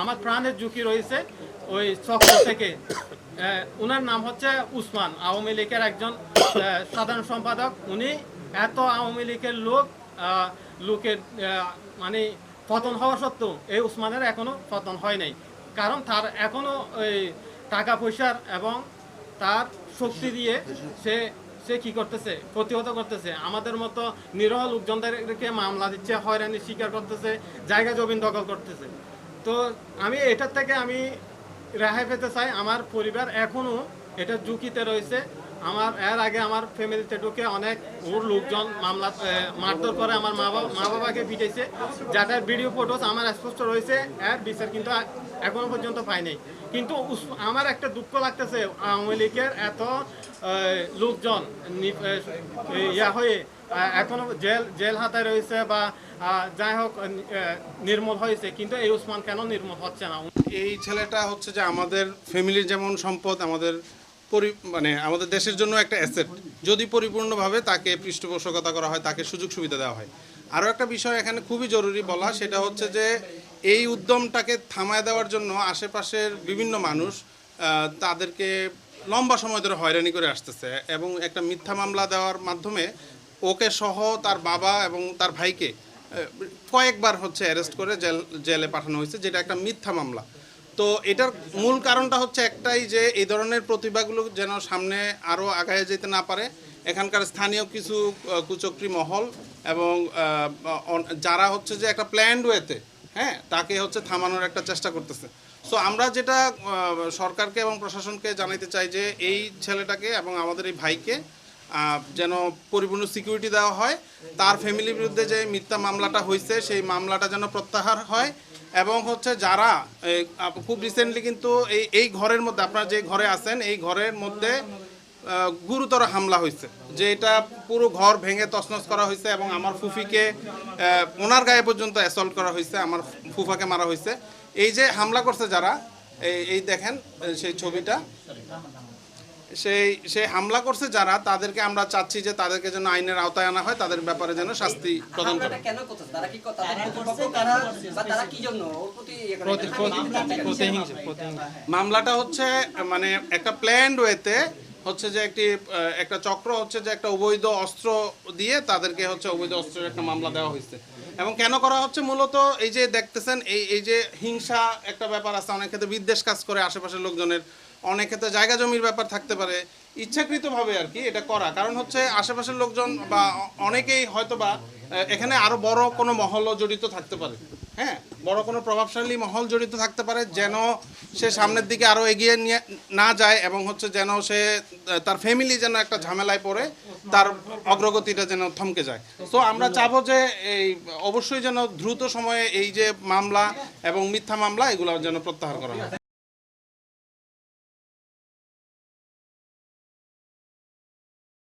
আমার প্রাণের ঝুঁকি রয়েছে ওই চক্র থেকে। ওনার নাম হচ্ছে উসমান, আওয়ামী লীগের একজন সাধারণ সম্পাদক। উনি এত আওয়ামী লীগের লোকের মানে পতন হওয়া সত্ত্বেও এই উসমানের এখনো পতন হয় নাই। কারণ তার এখনো ওই টাকা পয়সার এবং তার শক্তি দিয়ে সে সে কি করতেছে, প্রতিহত করতেছে। আমাদের মতো নিরহ লোকজনদেরকে মামলা দিচ্ছে, হয়রানির শিকার করতেছে, জায়গা জমিন দখল করতেছে। তো আমি এটার থেকে আমি রেহাই পেতে চাই। আমার পরিবার এখনো এটা ঝুঁকিতে রয়েছে। আমার এর আগে আমার ফ্যামিলিতে ঢুকে অনেক ওর লোকজন মামলা মারধর করে, আমার মা বাবাকে পিটাইছে, যাদের ভিডিও ফটোস আমার স্পষ্ট রয়েছে। এর বিচার কিন্তু এখনো পর্যন্ত পাই নাই। কিন্তু আমার একটা দুঃখ লাগতেছে, আওয়ামী লীগের এত লোকজন ইয়া হয়ে এখনো জেল হাতায় রয়েছে বা যাই হোক নির্মূল হয়েছে, কিন্তু এই উসমান কেন নির্মূল হচ্ছে না? এই ছেলেটা হচ্ছে যে আমাদের ফ্যামিলির যেমন সম্পদ, আমাদের মানে আমাদের দেশের জন্য একটা অ্যাসেট। যদি পরিপূর্ণভাবে তাকে পৃষ্ঠপোষকতা করা হয়, তাকে সুযোগ সুবিধা দেওয়া হয়। আরও একটা বিষয় এখানে খুবই জরুরি বলা, সেটা হচ্ছে যে এই উদ্যমটাকে থামায় দেওয়ার জন্য আশেপাশের বিভিন্ন মানুষ তাদেরকে লম্বা সময় ধরে হয়রানি করে আসতেছে এবং একটা মিথ্যা মামলা দেওয়ার মাধ্যমে ওকে সহ তার বাবা এবং তার ভাইকে কয়েকবার হচ্ছে অ্যারেস্ট করে জেলে পাঠানো হয়েছে, যেটা একটা মিথ্যা মামলা। তো এটার মূল কারণটা হচ্ছে একটাই, যে এই ধরনের প্রতিভাগুলো যেন সামনে আরও আগায় যেতে না পারে। এখানকার স্থানীয় কিছু কুচক্রী মহল এবং যারা হচ্ছে যে একটা প্ল্যান্ড ওয়েতে তাকে হচ্ছে থামানোর একটা চেষ্টা করতেছে। সো আমরা যেটা সরকারকে এবং প্রশাসনকে জানাইতে চাই যে এই ছেলেটাকে এবং আমাদের এই ভাইকে যেন পরিপূর্ণ সিকিউরিটি দেওয়া হয়। তার ফ্যামিলির বিরুদ্ধে যে মিথ্যা মামলাটা হয়েছে সেই মামলাটা যেন প্রত্যাহার হয়। এবং হচ্ছে যারা খুব রিসেন্টলি কিন্তু এই ঘরের মধ্যে, আপনারা যে ঘরে আছেন এই ঘরের মধ্যে গুরুতর হামলা হয়েছে, যে এটা পুরো ঘর ভেঙে তছনছ করা হয়েছে এবং আমার ফুফিকে ওনার গায়ে পর্যন্ত অ্যাসল্ট করা হয়েছে, আমার ফুফাকে মারা হয়েছে। এই যে হামলা করছে যারা, এই দেখেন সেই ছবিটা, সেই হামলা করছে যারা, তাদেরকে আমরা চাচ্ছি যে তাদেরকে যেন আইনের আওতায় আনা হয়, তাদের ব্যাপারে যেন শাস্তি প্রদান করা হয়। মামলাটা হচ্ছে মানে একটা প্ল্যান্ড ওয়েতে হচ্ছে যে একটা চক্র হচ্ছে যে একটা অবৈধ অস্ত্র দিয়ে তাদেরকে হচ্ছে অবৈধ অস্ত্রের একটা মামলা দেওয়া হয়েছে। এবং কেন করা হচ্ছে মূলত এই যে দেখতেছেন এই যে হিংসা একটা ব্যাপার আছে, অনেক ক্ষেত্রে বিদ্বেষ কাজ করে আশেপাশের লোকজনের, অনেক ক্ষেত্রে জায়গা জমির ব্যাপার থাকতে পারে, ইচ্ছাকৃতভাবে আর কি এটা করা। কারণ হচ্ছে আশেপাশের লোকজন বা অনেকেই হয়তো বা এখানে আরো বড় কোনো মহলও জড়িত থাকতে পারে, বড় কোনো প্রভাবশালী মহল জড়িত থাকতে পারে, যেন সে সামনের দিকে আরো এগিয়ে নিয়ে না যায় এবং হচ্ছে যেন সে তার ফ্যামিলি যেন একটা ঝামেলায় পড়ে তার অগ্রগতিটা যেন থমকে যায়। তো আমরা চাবো যে এই অবশ্যই যেন দ্রুত সময়ে এই যে মামলা এবং মিথ্যা মামলা এগুলো যেন প্রত্যাহার করা হয়।